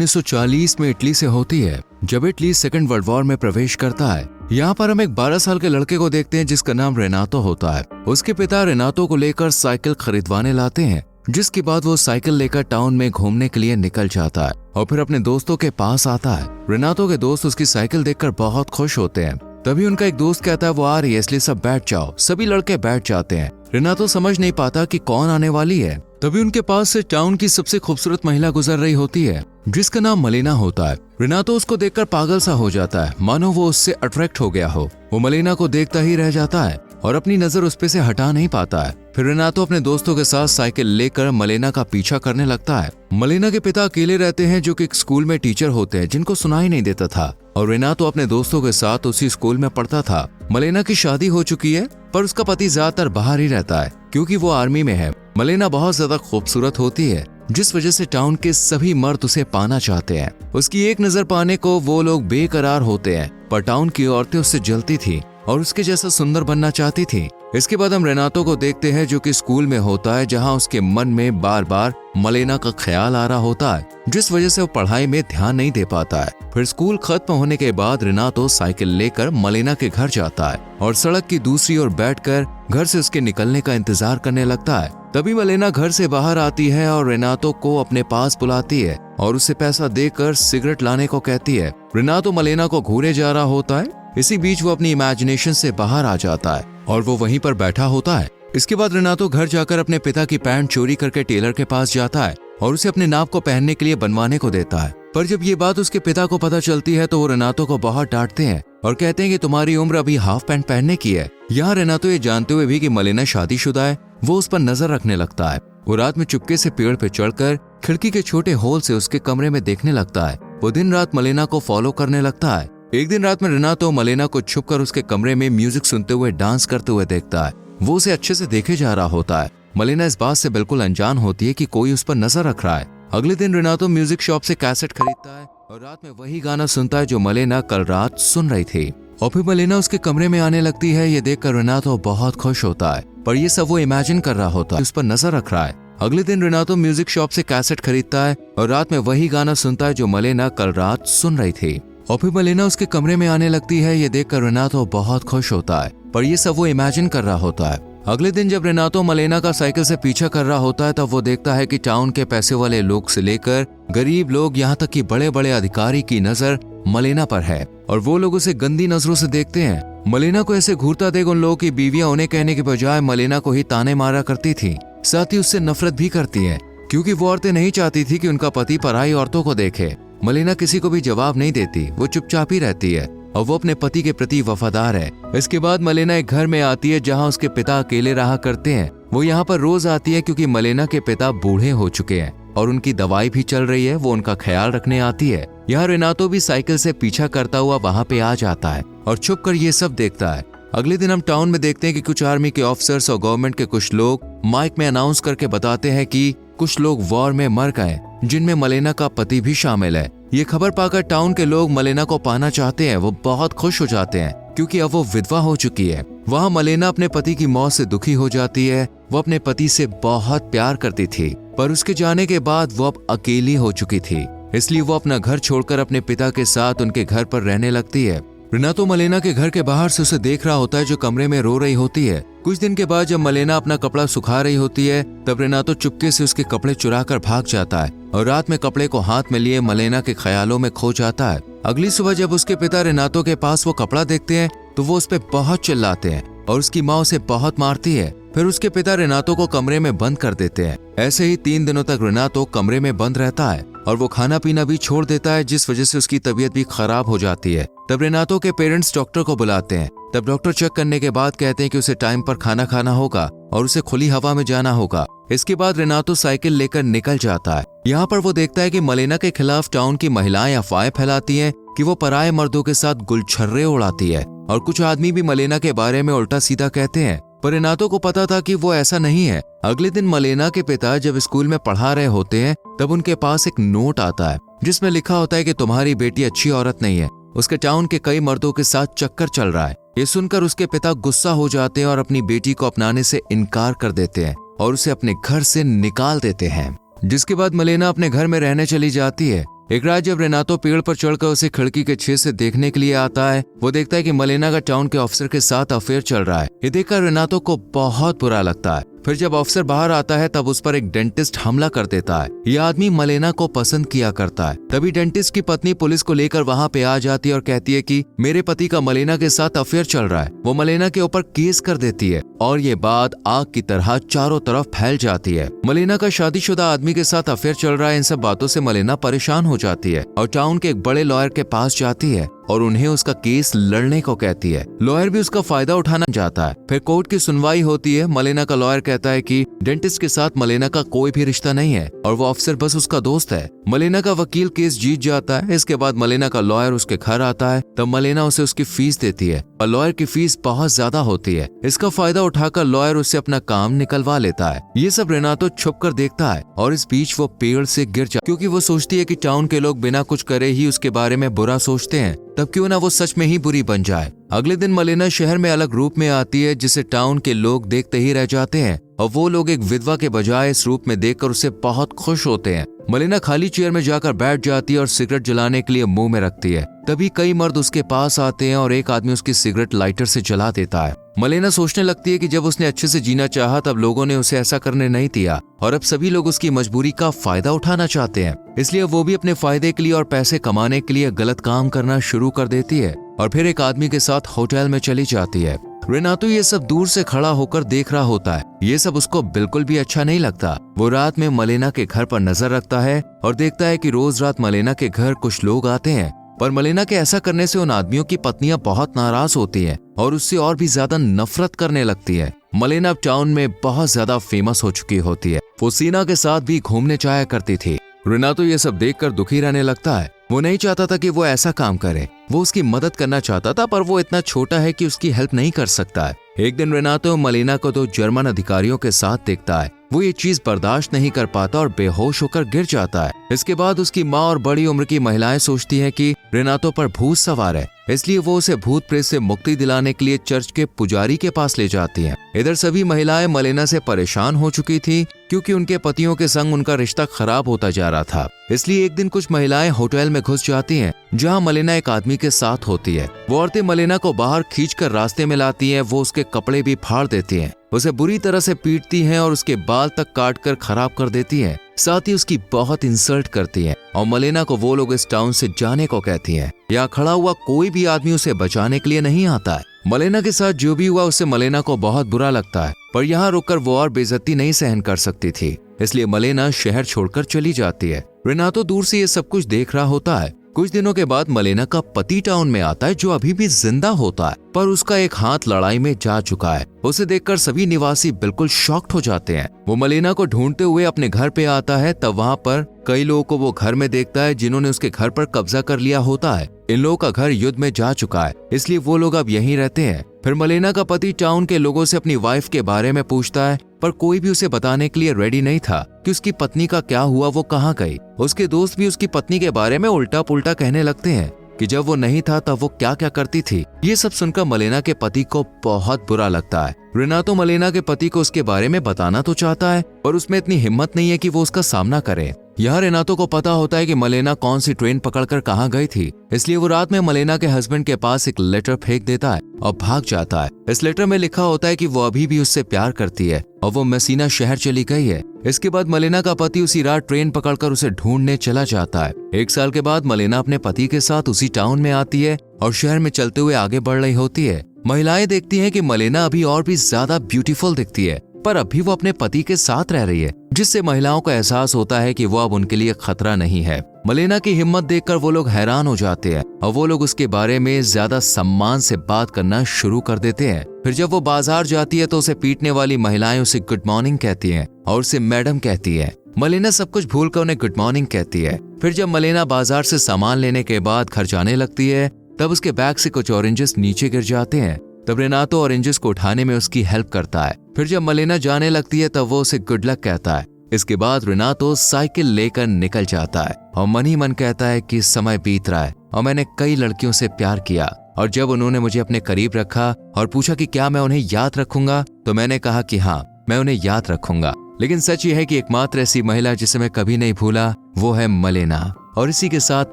1940 में इटली से होती है, जब इटली सेकेंड वर्ल्ड वॉर में प्रवेश करता है। यहाँ पर हम एक 12 साल के लड़के को देखते हैं जिसका नाम रेनातो होता है। उसके पिता रेनातो को लेकर साइकिल खरीदवाने लाते हैं, जिसके बाद वो साइकिल लेकर टाउन में घूमने के लिए निकल जाता है और फिर अपने दोस्तों के पास आता है। रेनातो के दोस्त उसकी साइकिल देखकर बहुत खुश होते हैं। तभी उनका एक दोस्त कहता है वो आ रही है, इसलिए सब बैठ जाओ। सभी लड़के बैठ जाते हैं। रेनातो समझ नहीं पाता कि कौन आने वाली है। तभी उनके पास से टाउन की सबसे खूबसूरत महिला गुजर रही होती है, जिसका नाम मलेना होता है। रेनातो उसको देखकर पागल सा हो जाता है, मानो वो उससे अट्रैक्ट हो गया हो। वो मलेना को देखता ही रह जाता है और अपनी नजर उस पे से हटा नहीं पाता है। फिर रेनातो अपने दोस्तों के साथ साइकिल लेकर मलेना का पीछा करने लगता है। मलेना के पिता अकेले रहते हैं, जो कि एक स्कूल में टीचर होते हैं जिनको सुनाई नहीं देता था, और रेनातो अपने दोस्तों के साथ उसी स्कूल में पढ़ता था। मलेना की शादी हो चुकी है, पर उसका पति ज्यादातर बाहर ही रहता है क्योंकि वो आर्मी में है। मलेना बहुत ज्यादा खूबसूरत होती है, जिस वजह से टाउन के सभी मर्द उसे पाना चाहते हैं। उसकी एक नजर पाने को वो लोग बेकरार होते हैं, पर टाउन की औरतें उससे जलती थी और उसके जैसा सुंदर बनना चाहती थी। इसके बाद हम रेनातो को देखते हैं, जो कि स्कूल में होता है, जहां उसके मन में बार बार मलेना का ख्याल आ रहा होता है, जिस वजह से वो पढ़ाई में ध्यान नहीं दे पाता है। फिर स्कूल खत्म होने के बाद रेनातो साइकिल लेकर मलेना के घर जाता है और सड़क की दूसरी ओर बैठकर घर से उसके निकलने का इंतजार करने लगता है। तभी मलेना घर से बाहर आती है और रेनातो को अपने पास बुलाती है और उसे पैसा देकर सिगरेट लाने को कहती है। रेनातो मलेना को घूरे जा रहा होता है। इसी बीच वो अपनी इमेजिनेशन से बाहर आ जाता है और वो वहीं पर बैठा होता है। इसके बाद रेनातो घर जाकर अपने पिता की पैंट चोरी करके टेलर के पास जाता है और उसे अपने नाप को पहनने के लिए बनवाने को देता है। पर जब ये बात उसके पिता को पता चलती है तो वो रेनातो को बहुत डांटते हैं और कहते हैं कि तुम्हारी उम्र अभी हाफ पैंट पहनने की है। यहाँ रेनातो ये जानते हुए भी कि मलेना शादीशुदा है, वो उस पर नजर रखने लगता है। वो रात में चुपके से पेड़ पे चढ़कर खिड़की के छोटे होल से उसके कमरे में देखने लगता है। वो दिन रात मलेना को फॉलो करने लगता है। एक दिन रात में रेनातो मलेना को छुपकर उसके कमरे में म्यूजिक सुनते हुए डांस करते हुए देखता है। वो उसे अच्छे से देखे जा रहा होता है। मलेना इस बात से बिल्कुल अनजान होती है कि कोई उस पर नजर रख रहा है। अगले दिन रेनातो म्यूजिक शॉप से कैसेट खरीदता है और रात में वही गाना सुनता है जो मलेना कल रात सुन रही थी। और फिर मलेना उसके कमरे में आने लगती है। ये देखकर रेनातो बहुत खुश होता है, पर ये सब वो इमेजिन कर रहा होता है, उस पर नजर रख रहा है। अगले दिन रेनातो म्यूजिक शॉप से कैसेट खरीदता है और रात में वही गाना सुनता है जो मलेना कल रात सुन रही थी। और फिर मलेना उसके कमरे में आने लगती है। ये देखकर रेनातो बहुत खुश होता है, पर ये सब वो इमेजिन कर रहा होता है। अगले दिन जब रेनातो मलेना का साइकिल से पीछा कर रहा होता है, तब वो देखता है कि टाउन के पैसे वाले लोग से लेकर गरीब लोग, यहाँ तक कि बड़े बड़े अधिकारी की नजर मलेना पर है और वो लोग उसे गंदी नजरों से देखते हैं। मलेना को ऐसे घूरता देख उन लोगों की बीवियां उन्हें कहने के बजाय मलेना को ही ताने मारा करती थी, साथ ही उससे नफरत भी करती है, क्योंकि वो औरतें नहीं चाहती थी कि उनका पति पराई औरतों को देखे। मलेना किसी को भी जवाब नहीं देती, वो चुपचाप ही रहती है और वो अपने पति के प्रति वफादार है। इसके बाद मलेना एक घर में आती है जहां उसके पिता अकेले रहा करते हैं। वो यहाँ पर रोज आती है क्योंकि मलेना के पिता बूढ़े हो चुके हैं और उनकी दवाई भी चल रही है। वो उनका ख्याल रखने आती है। यहाँ रेनातो भी साइकिल से पीछा करता हुआ वहाँ पे आ जाता है और छुप कर ये सब देखता है। अगले दिन हम टाउन में देखते हैं कि कुछ आर्मी के ऑफिसर्स और गवर्नमेंट के कुछ लोग माइक में अनाउंस करके बताते हैं कि कुछ लोग वॉर में मर गए, जिनमें मलेना का पति भी शामिल है। ये खबर पाकर टाउन के लोग मलेना को पाना चाहते हैं। वो बहुत खुश हो जाते हैं क्योंकि अब वो विधवा हो चुकी है। वहाँ मलेना अपने पति की मौत से दुखी हो जाती है। वो अपने पति से बहुत प्यार करती थी, पर उसके जाने के बाद वो अब अकेली हो चुकी थी, इसलिए वो अपना घर छोड़कर अपने पिता के साथ उनके घर पर रहने लगती है। रेनातो मलेना के घर के बाहर से उसे देख रहा होता है, जो कमरे में रो रही होती है। कुछ दिन के बाद जब मलेना अपना कपड़ा सुखा रही होती है, तब रेनातो चुपके से उसके कपड़े चुरा कर भाग जाता है और रात में कपड़े को हाथ में लिए मलेना के ख्यालों में खो जाता है। अगली सुबह जब उसके पिता रेनातो के पास वो कपड़ा देखते हैं तो वो उस पर बहुत चिल्लाते हैं और उसकी माँ उसे बहुत मारती है। फिर उसके पिता रेनातो को कमरे में बंद कर देते हैं। ऐसे ही 3 दिनों तक रेनातो कमरे में बंद रहता है और वो खाना पीना भी छोड़ देता है, जिस वजह से उसकी तबीयत भी खराब हो जाती है। तब रेनातो के पेरेंट्स डॉक्टर को बुलाते हैं। तब डॉक्टर चेक करने के बाद कहते हैं कि उसे टाइम पर खाना खाना होगा और उसे खुली हवा में जाना होगा। इसके बाद रेनातो साइकिल लेकर निकल जाता है। यहाँ पर वो देखता है कि मलेना के खिलाफ टाउन की महिलाएं अफवाहें फैलाती हैं कि वो पराये मर्दों के साथ गुलछर्रे उड़ाती है और कुछ आदमी भी मलेना के बारे में उल्टा सीधा कहते हैं, पर रेनातो को पता था कि वो ऐसा नहीं है। अगले दिन मलेना के पिता जब स्कूल में पढ़ा रहे होते हैं, तब उनके पास एक नोट आता है जिसमें लिखा होता है कि तुम्हारी बेटी अच्छी औरत नहीं है, उसके टाउन के कई मर्दों के साथ चक्कर चल रहा है। ये सुनकर उसके पिता गुस्सा हो जाते हैं और अपनी बेटी को अपनाने से इनकार कर देते हैं और उसे अपने घर से निकाल देते हैं। जिसके बाद मलेना अपने घर में रहने चली जाती है। एक रात जब रेनातो पेड़ पर चढ़कर उसे खिड़की के छेद से देखने के लिए आता है, वो देखता है कि मलेना का टाउन के ऑफिसर के साथ अफेयर चल रहा है। ये देखकर रेनातो को बहुत बुरा लगता है। फिर जब ऑफिसर बाहर आता है तब उस पर एक डेंटिस्ट हमला कर देता है। ये आदमी मलेना को पसंद किया करता है। तभी डेंटिस्ट की पत्नी पुलिस को लेकर वहाँ पे आ जाती है और कहती है कि मेरे पति का मलेना के साथ अफेयर चल रहा है। वो मलेना के ऊपर केस कर देती है और ये बात आग की तरह चारों तरफ फैल जाती है। मलेना का शादीशुदा आदमी के साथ अफेयर चल रहा है, इन सब बातों से मलेना परेशान हो जाती है और टाउन के एक बड़े लॉयर के पास जाती है और उन्हें उसका केस लड़ने को कहती है। लॉयर भी उसका फायदा उठाना चाहता है। फिर कोर्ट की सुनवाई होती है। मलेना का लॉयर कहता है कि डेंटिस्ट के साथ मलेना का कोई भी रिश्ता नहीं है और वो अफसर बस उसका दोस्त है। मलेना का वकील केस जीत जाता है। इसके बाद मलेना का लॉयर उसके घर आता है, तब मलेना उसे उसकी फीस देती है और लॉयर की फीस बहुत ज्यादा होती है। इसका फायदा उठाकर लॉयर उससे अपना काम निकलवा लेता है। ये सब रेनातो छुप कर देखता है और इस बीच वो पेड़ से गिर जाता है, क्योंकि वो सोचती है कि टाउन के लोग बिना कुछ करे ही उसके बारे में बुरा सोचते हैं, तब क्यों ना वो सच में ही बुरी बन जाए। अगले दिन मलेना शहर में अलग रूप में आती है, जिसे टाउन के लोग देखते ही रह जाते हैं और वो लोग एक विधवा के बजाय इस रूप में देखकर उससे बहुत खुश होते हैं। मलेना खाली चेयर में जाकर बैठ जाती है और सिगरेट जलाने के लिए मुंह में रखती है। तभी कई मर्द उसके पास आते हैं और एक आदमी उसकी सिगरेट लाइटर से जला देता है। मलेना सोचने लगती है कि जब उसने अच्छे से जीना चाहा तब लोगों ने उसे ऐसा करने नहीं दिया और अब सभी लोग उसकी मजबूरी का फायदा उठाना चाहते हैं, इसलिए वो भी अपने फायदे के लिए और पैसे कमाने के लिए गलत काम करना शुरू कर देती है और फिर एक आदमी के साथ होटल में चली जाती है। रेनातो ये सब दूर से खड़ा होकर देख रहा होता है। ये सब उसको बिल्कुल भी अच्छा नहीं लगता। वो रात में मलेना के घर पर नजर रखता है और देखता है कि रोज रात मलेना के घर कुछ लोग आते हैं, पर मलेना के ऐसा करने से उन आदमियों की पत्नियां बहुत नाराज होती हैं और उससे और भी ज्यादा नफरत करने लगती है। मलेना अब टाउन में बहुत ज्यादा फेमस हो चुकी होती है। वो सीना के साथ भी घूमने जाया करती थी। रेनातो ये सब देखकर दुखी रहने लगता है। वो नहीं चाहता था कि वो ऐसा काम करे। वो उसकी मदद करना चाहता था, पर वो इतना छोटा है कि उसकी हेल्प नहीं कर सकता है। एक दिन रेनातो मलेना को 2 जर्मन अधिकारियों के साथ देखता है। वो ये चीज बर्दाश्त नहीं कर पाता और बेहोश होकर गिर जाता है। इसके बाद उसकी माँ और बड़ी उम्र की महिलाएं सोचती हैं कि रेनातो पर भूत सवार है, इसलिए वो उसे भूत प्रेत से मुक्ति दिलाने के लिए चर्च के पुजारी के पास ले जाती हैं। इधर सभी महिलाएं मलेना से परेशान हो चुकी थी, क्योंकि उनके पतियों के संग उनका रिश्ता खराब होता जा रहा था। इसलिए एक दिन कुछ महिलाएं होटल में घुस जाती हैं, जहां मलेना एक आदमी के साथ होती है। वो औरतें मलेना को बाहर खींचकर रास्ते में लाती हैं। वो उसके कपड़े भी फाड़ देती हैं, उसे बुरी तरह से पीटती हैं और उसके बाल तक काट कर खराब कर देती हैं। साथ ही उसकी बहुत इंसल्ट करती हैं और मलेना को वो लोग इस टाउन से जाने को कहती हैं। यहाँ खड़ा हुआ कोई भी आदमी उसे बचाने के लिए नहीं आता है। मलेना के साथ जो भी हुआ उससे मलेना को बहुत बुरा लगता है, पर यहाँ रुककर वो और बेइज्जती नहीं सहन कर सकती थी, इसलिए मलेना शहर छोड़कर चली जाती है। रेनातो दूर से ये सब कुछ देख रहा होता है। कुछ दिनों के बाद मलेना का पति टाउन में आता है, जो अभी भी जिंदा होता है, पर उसका एक हाथ लड़ाई में जा चुका है। उसे देखकर सभी निवासी बिल्कुल शॉक्ड हो जाते हैं। वो मलेना को ढूंढते हुए अपने घर पे आता है, तब वहाँ पर कई लोगों को वो घर में देखता है जिन्होंने उसके घर पर कब्जा कर लिया होता है। इन लोगों का घर युद्ध में जा चुका है, इसलिए वो लोग अब यहीं रहते हैं। फिर मलेना का पति टाउन के लोगों से अपनी वाइफ के बारे में पूछता है, पर कोई भी उसे बताने के लिए रेडी नहीं था कि उसकी पत्नी का क्या हुआ, वो कहाँ गई। उसके दोस्त भी उसकी पत्नी के बारे में उल्टा पुल्टा कहने लगते हैं कि जब वो नहीं था तब वो क्या क्या करती थी। ये सब सुनकर मलेना के पति को बहुत बुरा लगता है। रेनातो मलेना के पति को उसके बारे में बताना तो चाहता है, पर उसमें इतनी हिम्मत नहीं है कि वो उसका सामना करे। यहाँ रेनातो को पता होता है कि मलेना कौन सी ट्रेन पकड़कर कहाँ गई थी, इसलिए वो रात में मलेना के हस्बैंड के पास एक लेटर फेंक देता है और भाग जाता है। इस लेटर में लिखा होता है कि वो अभी भी उससे प्यार करती है और वो मेसिना शहर चली गई है। इसके बाद मलेना का पति उसी रात ट्रेन पकड़कर उसे ढूंढने चला जाता है। 1 साल के बाद मलेना अपने पति के साथ उसी टाउन में आती है और शहर में चलते हुए आगे बढ़ रही होती है। महिलाएं देखती हैं कि मलेना अभी और भी ज्यादा ब्यूटीफुल दिखती है, पर अभी वो अपने पति के साथ रह रही है, जिससे महिलाओं को एहसास होता है कि वो अब उनके लिए खतरा नहीं है। मलेना की हिम्मत देखकर वो लोग हैरान हो जाते हैं और वो लोग उसके बारे में ज्यादा सम्मान से बात करना शुरू कर देते हैं। फिर जब वो बाजार जाती है तो उसे पीटने वाली महिलाएं उसे गुड मॉर्निंग कहती हैं और उसे मैडम कहती है। मलेना सब कुछ भूलकर उन्हें गुड मॉर्निंग कहती है। फिर जब मलेना बाजार से सामान लेने के बाद घर जाने लगती है, तब उसके बैग से कुछ ऑरेंजेस नीचे गिर जाते हैं। तब रेनातो ऑरेंजेस को उठाने में उसकी हेल्प करता है। फिर जब मलेना जाने लगती है तब वो उसे गुड लक कहता है। इसके बाद रेनातो साइकिल लेकर निकल जाता है और मन ही मन कहता है कि समय बीत रहा है और मैंने कई लड़कियों से प्यार किया, और जब उन्होंने मुझे अपने करीब रखा और पूछा कि क्या मैं उन्हें याद रखूंगा, तो मैंने कहा कि हाँ, मैं उन्हें याद रखूंगा। लेकिन सच ये है कि एकमात्र ऐसी महिला जिसे मैं कभी नहीं भूला वो है मलेना। और इसी के साथ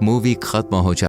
मूवी खत्म हो जाती